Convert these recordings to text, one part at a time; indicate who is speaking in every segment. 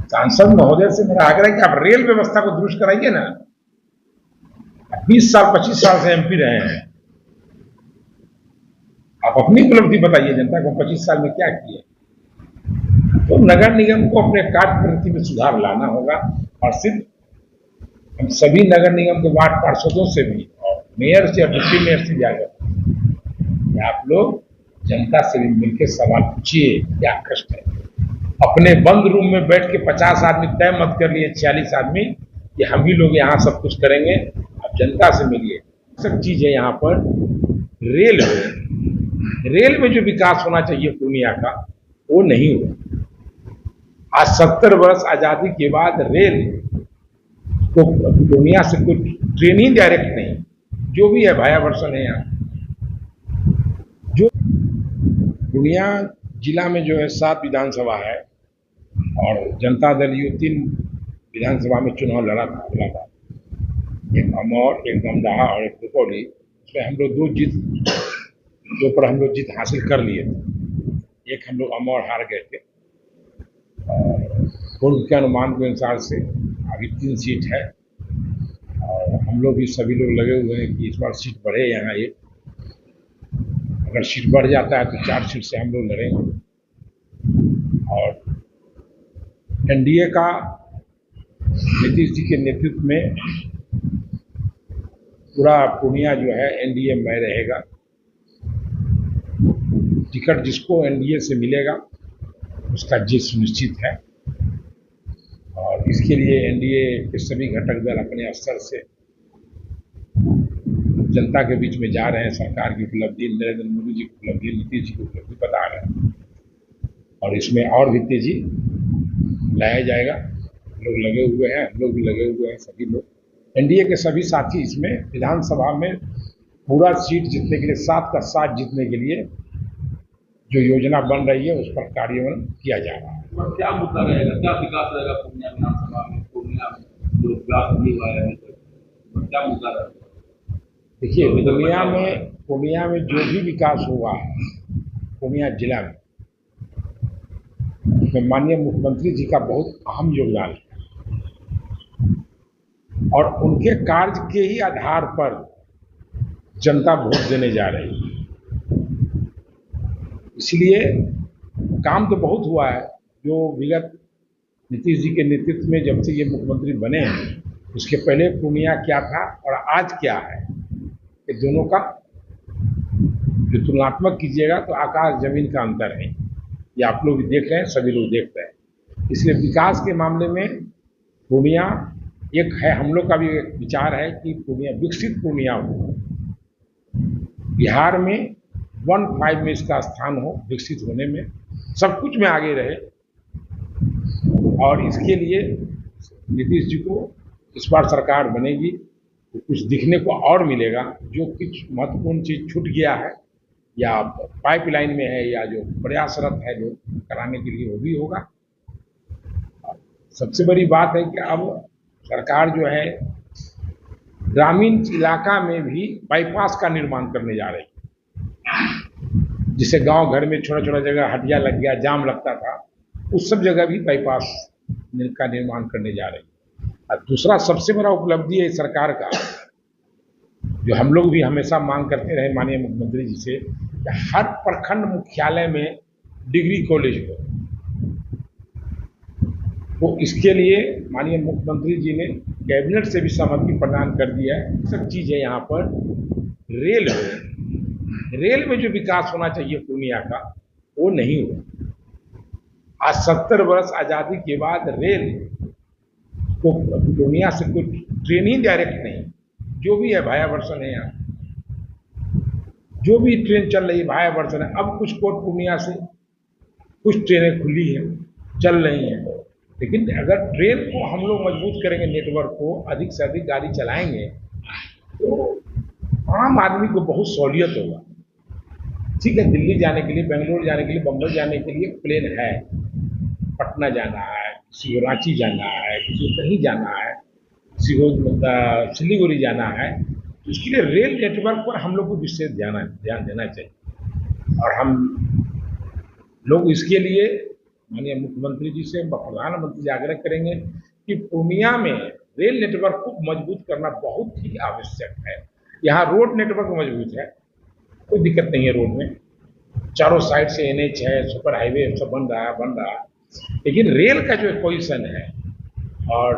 Speaker 1: सांसद महोदय से मेरा आग्रह है कि आप रेल व्यवस्था को दुरुस्त कराइए ना। 20 साल 25 साल से एमपी रहे हैं, आप अपनी उपलब्धि बताइए जनता को 25 साल में क्या किए। तो नगर निगम को अपने कार्य प्रगति में सुधार लाना होगा और सिर्फ हम सभी नगर निगम के वार्ड पार्षदों से भी और मेयर से और डिप्टी मेयर से जाकर आप लोग जनता से भी मिलकर सवाल पूछिए क्या कष्ट है। अपने बंद रूम में बैठ के 50 आदमी तय मत कर लिए 46 आदमी कि हम ही लोग यहाँ सब कुछ करेंगे। आप जनता से मिलिए। सब चीज है यहाँ पर रेल में जो विकास होना चाहिए पूर्णिया का वो नहीं हुआ। आज 70 वर्ष आजादी के बाद रेल को पूर्णिया से कोई ट्रेन ही डायरेक्ट नहीं, जो भी है भाया वर्षन है यहाँ। जो पूर्णिया जिला में जो है 7 विधानसभा है और जनता दल यू 3 विधानसभा में चुनाव लड़ा था। एक अमौर, एक दमदाहा और एक रुपौली। उसमें हम लोग 2 पर हम लोग जीत हासिल कर लिए थे। एक हम लोग अमौर हार गए थे और पूर्व के अनुमान के अनुसार से अभी 3 सीट है और हम लोग भी सभी लोग लगे हुए हैं कि इस बार सीट बढ़े यहाँ। एक अगर सीट बढ़ जाता है तो 4 सीट से हम लोग लड़ेंगे। और एनडीए का नीतीश जी के नेतृत्व में पूरा पूर्णिया जो है एनडीए में रहेगा। टिकट जिसको एनडीए से मिलेगा उसका जीत सुनिश्चित है और इसके लिए एनडीए के सभी घटक दल अपने स्तर से जनता के बीच में जा रहे हैं। सरकार की उपलब्धि, नरेंद्र मोदी जी की उपलब्धि, नीतीश जी की उपलब्धि बता रहे हैं और इसमें और भी तेजी लाया जाएगा। लोग लगे हुए हैं, हम लोग भी लगे हुए हैं, सभी लोग एनडीए के सभी साथी इसमें विधानसभा में पूरा सीट जीतने के लिए 7 का 7 जीतने के लिए जो योजना बन रही है उस पर कार्यान्वयन किया जा रहा है।
Speaker 2: क्या मुद्दा रहेगा, क्या विकास रहेगा पूर्णिया विधानसभा में, पूर्णिया में जो विकास नहीं हुआ है क्या मुद्दा रहेगा?
Speaker 1: देखिए पूर्णिया में जो भी विकास हुआ है पूर्णिया जिला में माननीय मुख्यमंत्री जी का बहुत अहम योगदान है और उनके कार्य के ही आधार पर जनता वोट देने जा रही है। इसलिए काम तो बहुत हुआ है। जो विगत नीतीश जी के नेतृत्व में जब से ये मुख्यमंत्री बने हैं उसके पहले पूर्णिया क्या था और आज क्या है, ये दोनों का जो तुलनात्मक कीजिएगा तो आकाश जमीन का अंतर है। ये आप लोग भी देख रहे हैं, सभी लोग देख रहे हैं। इसलिए विकास के मामले में पूर्णिया एक है, हम लोग का भी एक विचार है कि पूर्णिया विकसित पूर्णिया हो, बिहार में 1-5 में इसका स्थान हो, विकसित होने में सब कुछ में आगे रहे। और इसके लिए नीतीश जी को इस बार सरकार बनेगी तो कुछ दिखने को और मिलेगा। जो कुछ महत्वपूर्ण चीज छूट गया है या पाइपलाइन में है या जो प्रयासरत है जो कराने के लिए वो भी होगा। सबसे बड़ी बात है कि अब सरकार जो है ग्रामीण इलाका में भी बाईपास का निर्माण करने जा रही है। जिसे गांव घर में छोटा छोटा जगह हटिया लग गया, जाम लगता था, उस सब जगह भी बाईपास का निर्माण करने जा रही है। और दूसरा सबसे बड़ा उपलब्धि है सरकार का, जो हम लोग भी हमेशा मांग करते रहे माननीय मुख्यमंत्री जी से, कि हर प्रखंड मुख्यालय में डिग्री कॉलेज हो। तो इसके लिए माननीय मुख्यमंत्री जी ने कैबिनेट से भी सहमति प्रदान कर दिया है। सब चीज है यहाँ पर रेल में जो विकास होना चाहिए पूर्णिया का वो नहीं हुआ। आज 70 वर्ष आजादी के बाद रेल को पूर्णिया से कोई ट्रेन ही डायरेक्ट नहीं, जो भी है भाया वर्षन है यहाँ। जो भी ट्रेन चल रही है भाया वर्षन है। अब कुछ कोट पूर्णिया से कुछ ट्रेनें खुली हैं, चल रही हैं, लेकिन अगर ट्रेन को हम लोग मजबूत करेंगे, नेटवर्क को अधिक से अधिक गाड़ी चलाएंगे तो आम आदमी को बहुत सहूलियत होगा। ठीक है, दिल्ली जाने के लिए, बेंगलोर जाने के लिए, बम्बई जाने के लिए प्लेन है, पटना जाना है, किसी को रांची जाना है, किसी को कहीं जाना है, किसी को सिलीगुड़ी जाना है। तो इसके लिए रेल नेटवर्क पर हम लोग को विशेष ध्यान देना चाहिए और हम लोग इसके लिए माननीय मुख्यमंत्री जी से, प्रधानमंत्री से आग्रह करेंगे कि पूर्णिया में रेल नेटवर्क को मजबूत करना बहुत ही आवश्यक है। यहाँ रोड नेटवर्क मजबूत है, कोई दिक्कत नहीं है रोड में, चारों साइड से NH है, सुपर हाईवे सब बन रहा है, लेकिन रेल का जो पोजीशन है, और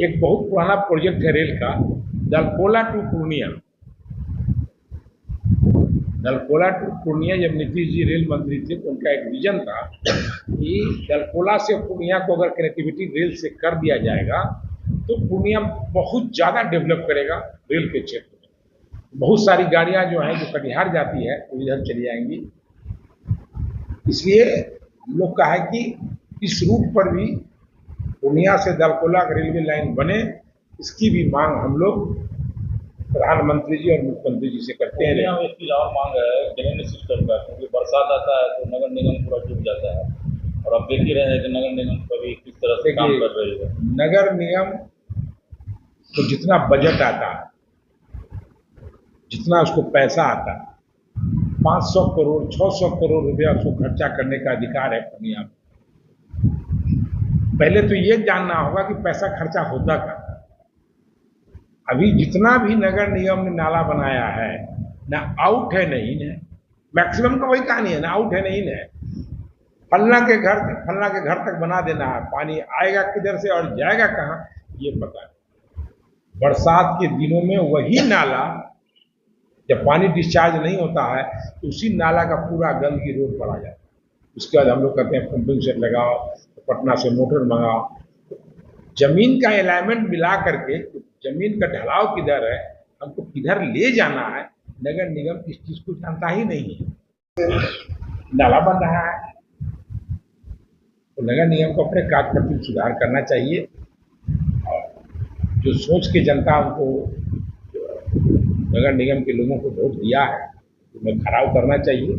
Speaker 1: एक बहुत पुराना प्रोजेक्ट है रेल का, दलकोला टू पूर्णिया। दलकोला टू पूर्णिया जब नीतीश जी रेल मंत्री थे तो उनका एक विजन था कि दलकोला से पूर्णिया को अगर कनेक्टिविटी रेल से कर दिया जाएगा तो पूर्णिया बहुत ज़्यादा डेवलप करेगा रेल के क्षेत्र में। बहुत सारी गाड़ियां जो हैं जो कटिहार जाती है वो इधर चली जाएंगी। इसलिए हम लोग का है कि इस रूट पर भी पूर्णिया से दलकोला रेलवे लाइन बने, इसकी भी मांग हम लोग प्रधानमंत्री जी और मुख्यमंत्री जी से करते हैं।
Speaker 2: पूर्णिया में इसकी और मांग है ड्रेनेज सिस्टम का, क्योंकि बरसात आता है तो नगर निगम पूरा डूब जाता है, और अब देख ही रहे हैं कि नगर निगम कभी किस तरह से काम कर रही है।
Speaker 1: नगर निगम को जितना बजट आता है, जितना उसको पैसा आता है, 500 करोड़ 600 करोड़ रुपया उसको खर्चा करने का अधिकार है पूर्णिया में। पहले तो ये जानना होगा कि पैसा खर्चा होता क्या। अभी जितना भी नगर निगम ने नाला बनाया है, ना आउट है ना इन है, मैक्सिमम का वही कहानी है, ना आउट है ना इन है। फलना के घर तक बना देना है, पानी आएगा किधर से और जाएगा कहाँ ये पता नहीं। बरसात के दिनों में वही नाला जब पानी डिस्चार्ज नहीं होता है तो उसी नाला का पूरा गंदगी रोड पर आ जाता है। उसके बाद हम लोग कहते हैं पंपिंग सेट लगाओ, पटना से मोटर मंगाओ। जमीन का अलाइनमेंट मिला करके जमीन का ढलाव किधर है, हमको किधर ले जाना है, नगर निगम इस चीज को जानता ही नहीं है। नाला बन रहा है तो नगर निगम को अपने कार्य प्रति सुधार करना चाहिए, और जो सोच के जनता उनको नगर निगम के लोगों को वोट दिया है उन्हें खरा उतरना चाहिए।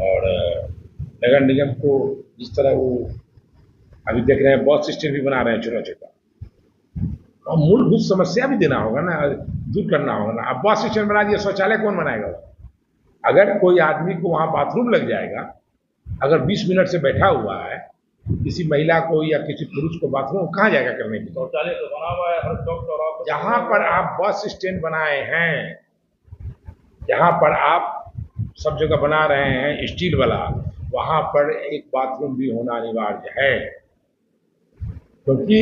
Speaker 1: और नगर निगम को जिस तरह वो अभी देख रहे हैं बस स्टैंड भी बना रहे हैं छोटा छोटा, और मूलभूत समस्या भी देना होगा ना, दूर करना होगा ना। अब बस स्टैंड बना दिया, शौचालय कौन बनाएगा? अगर कोई आदमी को वहाँ बाथरूम लग जाएगा, अगर 20 मिनट से बैठा हुआ है, किसी महिला को या किसी पुरुष को बाथरूम कहाँ जाएगा करने के लिए?
Speaker 2: शौचालय तो बना हुआ है हर चौक चौराहे।
Speaker 1: जहाँ पर आप बस स्टैंड बनाए हैं, जहाँ पर आप सब जगह बना रहे हैं स्टील वाला, वहाँ पर एक बाथरूम भी होना अनिवार्य है। क्योंकि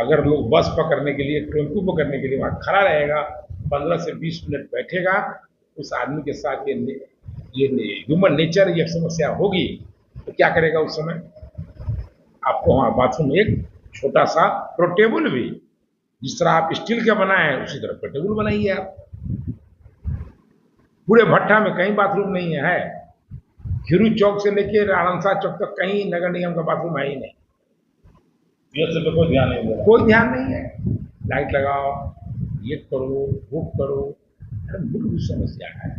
Speaker 1: अगर लोग बस पकड़ने के लिए, टेम्पू पकड़ने के लिए वहाँ खड़ा रहेगा, 15 से 20 मिनट बैठेगा, उस आदमी के साथ ये ह्यूमन नेचर ये समस्या होगी, तो क्या करेगा उस समय? आपको वहाँ बाथरूम एक छोटा सा पोर्टेबल भी, जिस तरह आप स्टील का बनाए हैं उसी तरह पोर्टेबल बनाइए आप। पूरे भट्टा में कहीं बाथरूम नहीं है, खीरू चौक से लेके राणसा चौक तक कहीं नगर निगम का बाथरूम है ही नहीं।
Speaker 2: ये सब पे कोई ध्यान नहीं दे रहा,
Speaker 1: कोई ध्यान नहीं है। लाइट लगाओ, ये करो, वो करो, मूलभूत समस्या है।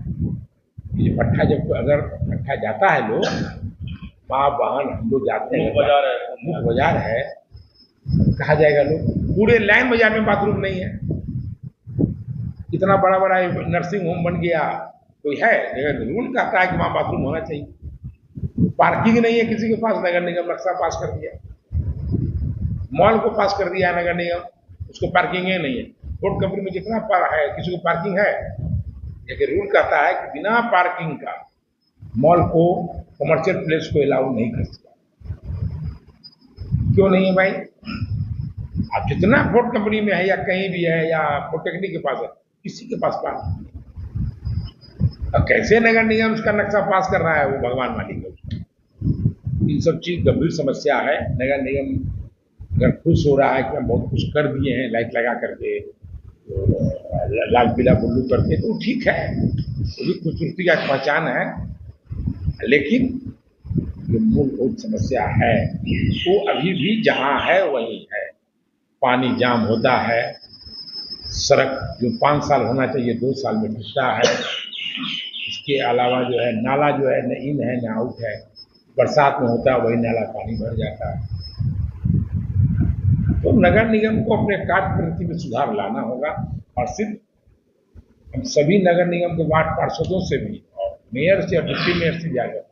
Speaker 1: ये भट्टा जब अगर भट्टा जाता है, लोग माँ बहन हम लोग जाते हैं, मुख्य बाजार है, कहा जाएगा लोग? पूरे लाइन बाजार में बाथरूम नहीं है। इतना बड़ा बड़ा नर्सिंग होम बन गया, कोई है? रूल कहता है कि वहाँ बाथरूम होना चाहिए। पार्किंग नहीं है किसी के पास, नगर निगम नक्शा पास कर दिया, मॉल को पास कर दिया है नगर निगम, उसको पार्किंग ही नहीं है। फोर्ड कंपनी में जितना है किसी को पार्किंग है, लेकिन रूल कहता है कि बिना पार्किंग का मॉल को, कमर्शियल प्लेस को अलाउ नहीं कर सकता। क्यों नहीं है भाई? आप जितना फोर्ड कंपनी में है या कहीं भी है या पॉलिटेक्निक के पास है, किसी के पास पार्किंग नहीं। अब कैसे नगर निगम उसका नक्शा पास कर रहा है, वो भगवान मालिक है। इन सब चीज गंभीर समस्या है। नगर निगम अगर खुश हो रहा है कि हम बहुत कुछ कर दिए हैं लाइट लगा करके, लाल पीला बुल्लू करके, तो ठीक है, वो भी खूबसूरती का पहचान है। लेकिन जो मूलभूत समस्या है वो अभी भी जहाँ है वहीं है। पानी जाम होता है, सड़क जो 5 साल होना चाहिए 2 साल में टूटता है। इसके अलावा जो है नाला जो है न इन है न आउट है, बरसात में होता है वही नाला पानी भर जाता है। तो नगर निगम को अपने कार्य प्रगति में सुधार लाना होगा, और सिर्फ हम सभी नगर निगम के वार्ड पार्षदों से भी और मेयर से और डिप्टी मेयर से जाकर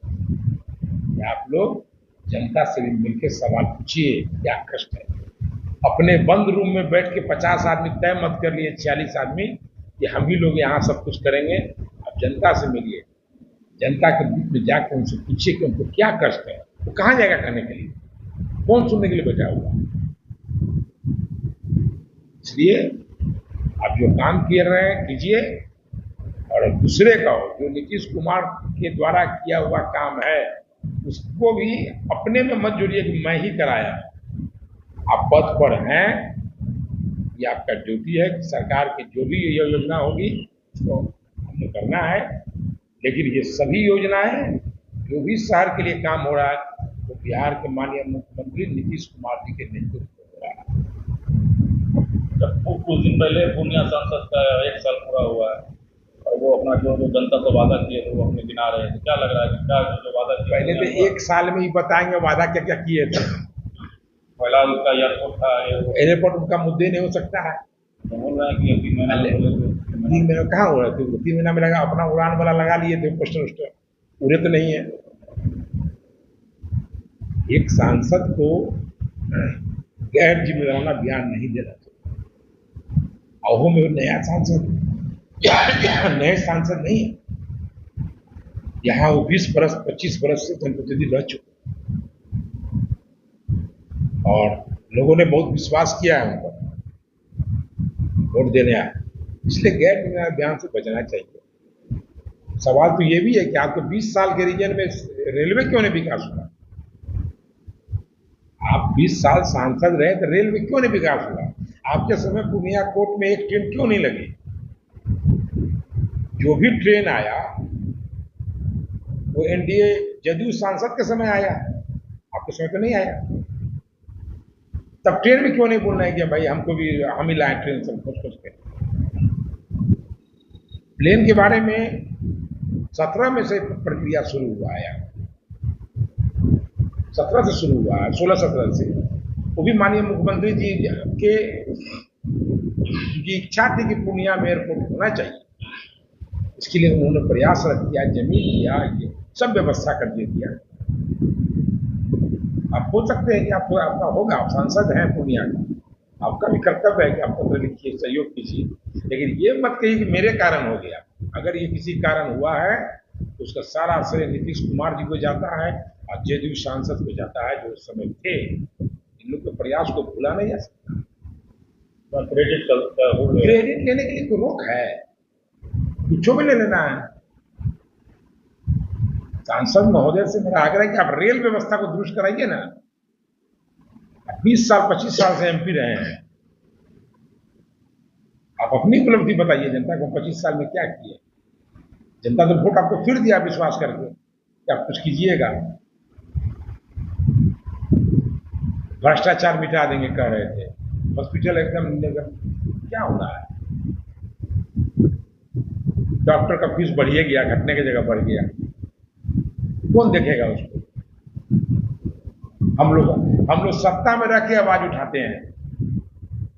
Speaker 1: आप लोग जनता से भी मिलकर सवाल पूछिए, क्या कष्ट है। अपने बंद रूम में बैठ के 50 आदमी तय मत कर लिए, 46 आदमी कि हम ही लोग यहाँ सब कुछ करेंगे। अब जनता से मिलिए, जनता के बीच में जाकर उनसे पूछिए कि उनको क्या कष्ट है, वो कहाँ जाएगा करने के लिए, कौन सुनने के लिए बैठा हुआ। इसलिए आप जो काम किए रहे हैं कीजिए, और दूसरे का जो नीतीश कुमार के द्वारा किया हुआ काम है उसको भी अपने में मत जोड़िए कि मैं ही कराया। आप पद पर हैं, ये आपका ड्यूटी है कि सरकार की जो भी योजना होगी उसको हमने करना है। लेकिन ये सभी योजनाएं जो भी शहर के लिए काम हो रहा है वो बिहार के माननीय मुख्यमंत्री नीतीश कुमार जी के नेतृत्व में हो रहा है।
Speaker 2: कुछ दिन पहले पूर्णिया सांसद का 1 साल पूरा हुआ है और वो अपना जो जनता को वादा किए थे वो अपने गिना रहे हैं। क्या लग रहा है कि क्या जो वादा किया
Speaker 1: पहले तो 1 साल में ही बताएंगे वादा क्या क्या किए थे।
Speaker 2: पहला उसका एयरपोर्ट था,
Speaker 1: एयरपोर्ट उनका मुद्दे नहीं हो सकता है।
Speaker 2: तो बोल रहे हैं कि 3 महीना
Speaker 1: 3 महीने कहाँ हो रहा है, 3 महीना में लगा अपना उड़ान वाला लगा लिए थे, पोस्टर उस्टर पूरे तो नहीं है। एक सांसद को गैर जिम्मेदाराना बयान नहीं देना चाहिए। अहो में नया सांसद, नए सांसद नहीं है, यहाँ वो 20 बरस 25 बरस से जनप्रतिनिधि रह चुके और लोगों ने बहुत विश्वास किया है उन पर, वोट देने आए, इसलिए गैर जिम्मेदार बयान से बचना चाहिए। सवाल तो ये भी है कि आपको 20 साल के रीजन में रेलवे क्यों नहीं विकास हुआ। आप 20 साल सांसद रहे तो रेलवे क्यों नहीं विकास हुआ। आपके समय पूर्णिया कोर्ट में एक ट्रेन क्यों नहीं लगी। जो भी ट्रेन आया वो एनडीए जदयू सांसद के समय आया, आपके समय तो नहीं आया। तब ट्रेन में क्यों नहीं बोलना है कि भाई हमको भी हम ही लाए ट्रेन सब कुछ के। प्लेन के बारे में 17 में से प्रक्रिया शुरू हुआ है, 17 से शुरू हुआ है, 16-17 से। वो भी माननीय मुख्यमंत्री जी के की इच्छा थी कि पूर्णिया में एयरपोर्ट होना चाहिए। इसके लिए उन्होंने प्रयास किया, जमीन लिया, ये सब व्यवस्था कर दिया। आप हो सकते हैं कि आपको आपका होगा, आप सांसद हैं पूर्णिया का, आपका भी कर्तव्य है कि आप पत्र लिखिए, सहयोग कीजिए, लेकिन ये मत कहिए कि मेरे कारण हो गया। अगर ये किसी कारण हुआ है तो उसका सारा श्रेय नीतीश कुमार जी को जाता है और जदयू सांसद को जाता है जो उस समय थे। इन लोग के प्रयास को भूला नहीं जा सकता। क्रेडिट लेने के लिए तो रोक है, कुछो भी ले लेना है। सांसद महोदय से मेरा आग्रह है कि आप रेल व्यवस्था को दुरुस्त कराइए ना। 20 साल 25 साल से एमपी रहे हैं, आप अपनी उपलब्धि बताइए जनता को 25 साल में क्या किए। जनता तो वोट आपको फिर दिया विश्वास करके कि आप कुछ कीजिएगा। भ्रष्टाचार मिटा देंगे कह रहे थे, हॉस्पिटल एकदम क्या हो रहा है। डॉक्टर का फीस बढ़िए गया, घटने की जगह बढ़ गया, कौन देखेगा उसको। हम लोग सत्ता में रह के आवाज उठाते हैं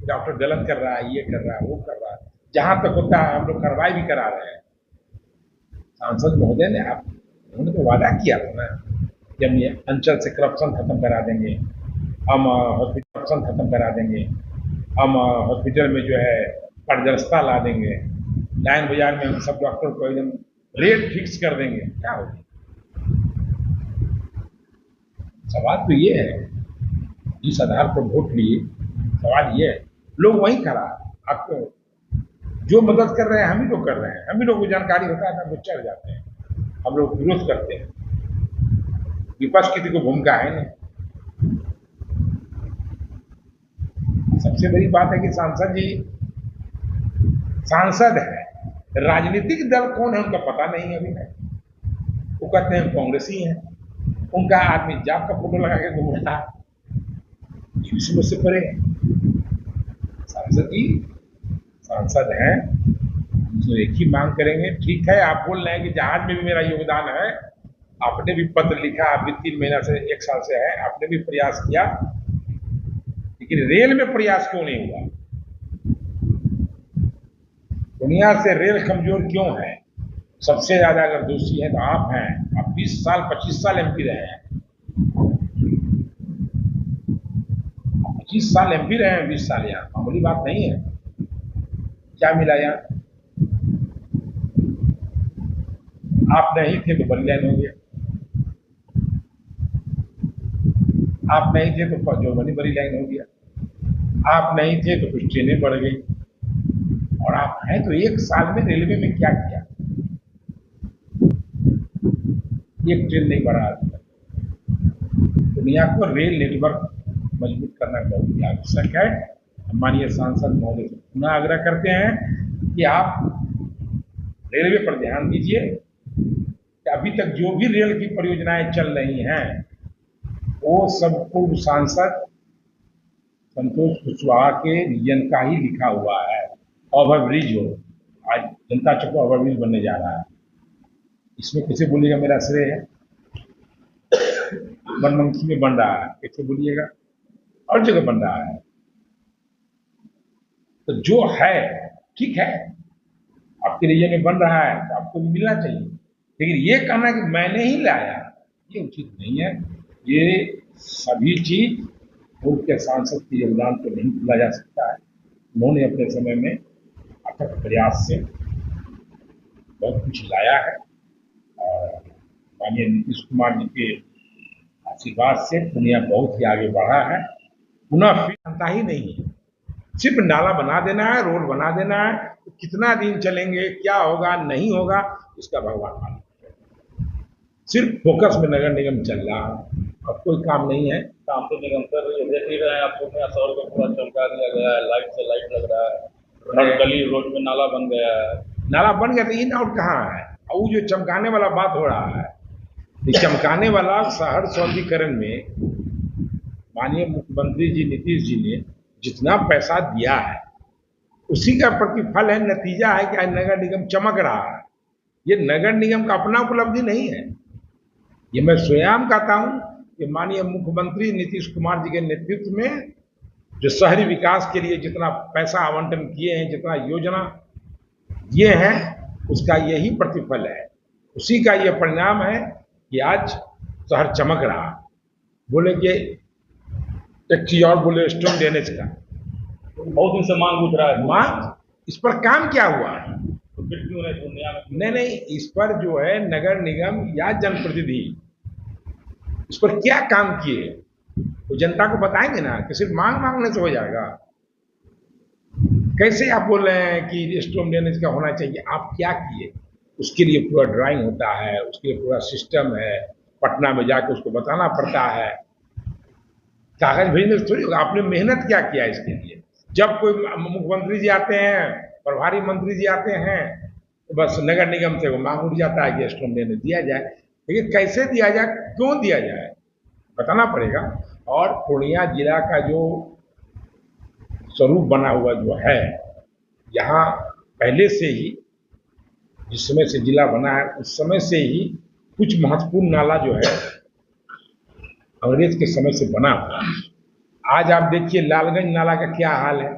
Speaker 1: डॉक्टर गलत कर रहा है, ये कर रहा है, वो कर रहा है। जहां तक होता है हम लोग कार्रवाई भी करा रहे हैं। सांसद महोदय ने उन्होंने तो वादा किया था ना कि हम ये अंचल से करप्शन खत्म करा देंगे, हम हॉस्पिटल करप्शन खत्म करा देंगे, हम हॉस्पिटल में जो है पारदर्शिता ला देंगे, लाइन बाजार में हम सब डॉक्टर को एकदम रेट फिक्स कर देंगे। क्या होगा। सवाल तो ये है, इस आधार पर वोट लिए, सवाल ये है लोग वही खड़ा, आपको जो मदद कर रहे हैं हम ही लोग कर रहे हैं, हम ही लोग को जानकारी होता है, हम लोग चढ़ जाते हैं, हम लोग विरोध करते हैं। विपक्ष की तो भूमिका है नहीं। सबसे बड़ी बात है कि सांसद जी सांसद है, राजनीतिक दल कौन है उनका पता नहीं है अभी तक। वो कहते हैं कांग्रेसी है, उनका आदमी जाप का फोटो लगा के घूम रहा है, मुझसे परे। सांसद जी सांसद हैं, तो एक ही मांग करेंगे। ठीक है, आप बोल रहे हैं कि जहाज में भी मेरा योगदान है, आपने भी पत्र लिखा, आप भी 3 महीना से 1 साल से है, आपने भी प्रयास किया, लेकिन रेल में प्रयास क्यों नहीं हुआ। दुनिया से रेल कमजोर क्यों है। सबसे ज्यादा अगर दोषी है तो आप हैं। आप 20 साल 25 साल एमपी रहे हैं, 25 साल MP रहे हैं, 20 साल यहाँ, मामूली बात नहीं है। क्या मिला यहाँ? आप नहीं थे तो बड़ी लाइन हो गया, आप नहीं थे तो जो बड़ी लाइन हो गया, आप नहीं थे तो कुछ ट्रेनें बढ़ गई, और आप हैं तो 1 साल में रेलवे में क्या किया? एक ट्रेन नहीं बढ़ा। दुनिया को रेल नेटवर्क मजबूत करना बहुत ही आवश्यक है। माननीय सांसद महोदय से पुनः आग्रह करते हैं कि आप रेलवे पर ध्यान दीजिए कि अभी तक जो भी रेल की परियोजनाएं चल रही हैं वो सब पूर्व सांसद संतोष कुशवाहा के रीजन का ही लिखा हुआ है। ओवरब्रिज हो, आज जनता चौक ओवरब्रिज बनने जा रहा है, इसमें कैसे बोलिएगा मेरा श्रेय है? बनमनखी में बन रहा है, कैसे बोलिएगा? और जगह बन रहा है। तो जो है ठीक है, आपके रीजन में बन रहा है तो आपको भी मिलना चाहिए, लेकिन ये कहना कि मैंने ही लाया, ये उचित नहीं है। ये सभी चीज पूर्व के सांसद के योगदान को नहीं भूला जा सकता है। उन्होंने अपने समय में अथक प्रयास से बहुत कुछ लाया है, और माननीय नीतीश कुमार जी के आशीर्वाद से दुनिया बहुत ही आगे बढ़ा है। पुनः फिर बनता ही नहीं है, सिर्फ नाला बना देना है, रोड बना देना है, तो कितना दिन चलेंगे, क्या होगा नहीं होगा, इसका भगवान मालूम। सिर्फ फोकस में नगर निगम चल रहा है, अब कोई काम नहीं है।
Speaker 2: काम तो निगम कर रही है, देख ही रहे हैं आपको, पूर्णिया शहर को पूरा चमका दिया गया है, लाइट से लाइट लग रहा है, हर गली रोड में नाला बन गया है।
Speaker 1: नाला बन गया तो इन आउट कहाँ है? और वो जो चमकाने वाला बात हो रहा है, ये चमकाने वाला शहर सौंदर्यीकरण में माननीय मुख्यमंत्री जी नीतीश जी ने जितना पैसा दिया है उसी का प्रतिफल है, नतीजा है कि आज नगर निगम चमक रहा है। ये नगर निगम का अपना उपलब्धि नहीं है, ये मैं स्वयं कहता हूं कि माननीय मुख्यमंत्री नीतीश कुमार जी के नेतृत्व में जो शहरी विकास के लिए जितना पैसा आवंटन किए हैं, जितना योजना ये है, उसका यही प्रतिफल है, उसी का यह परिणाम है कि आज शहर चमक रहा। बोले कि एक चीज और बोले, स्टोन ड्रेनेज का
Speaker 2: बहुत दिन से मांग उठ रहा है,
Speaker 1: मांग, इस पर काम क्या हुआ?
Speaker 2: तो फिर क्यों नहीं दुनिया में?
Speaker 1: नहीं, इस पर जो है नगर निगम या जनप्रतिनिधि इस पर क्या काम किए वो जनता को बताएंगे ना, कि सिर्फ मांग मांगने से हो जाएगा? कैसे आप बोल रहे हैं कि स्टोन ड्रेनेज का होना चाहिए? आप क्या किए? उसके लिए पूरा ड्राइंग होता है, उसके लिए पूरा सिस्टम है, पटना में जाकर उसको बताना पड़ता है, कागज भेजने से थोड़ी होगा। आपने मेहनत क्या किया इसके लिए? जब कोई मुख्यमंत्री जी आते हैं, प्रभारी मंत्री जी आते हैं, तो बस नगर निगम से वो मांग उठ जाता है कि स्टोन ड्रेनेज दिया जाए, लेकिन कैसे दिया जाए, क्यों दिया जाए, बताना पड़ेगा। और पूर्णिया जिला का जो स्वरूप बना हुआ जो है, यहाँ पहले से ही जिस समय से जिला बना है उस समय से ही कुछ महत्वपूर्ण नाला जो है अंग्रेज के समय से बना हुआ है। आज आप देखिए लालगंज नाला का क्या हाल है।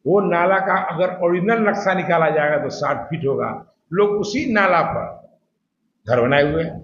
Speaker 1: वो नाला का अगर ओरिजिनल नक्शा निकाला जाएगा तो 60 फीट होगा, लोग उसी नाला पर घर बनाए हुए हैं।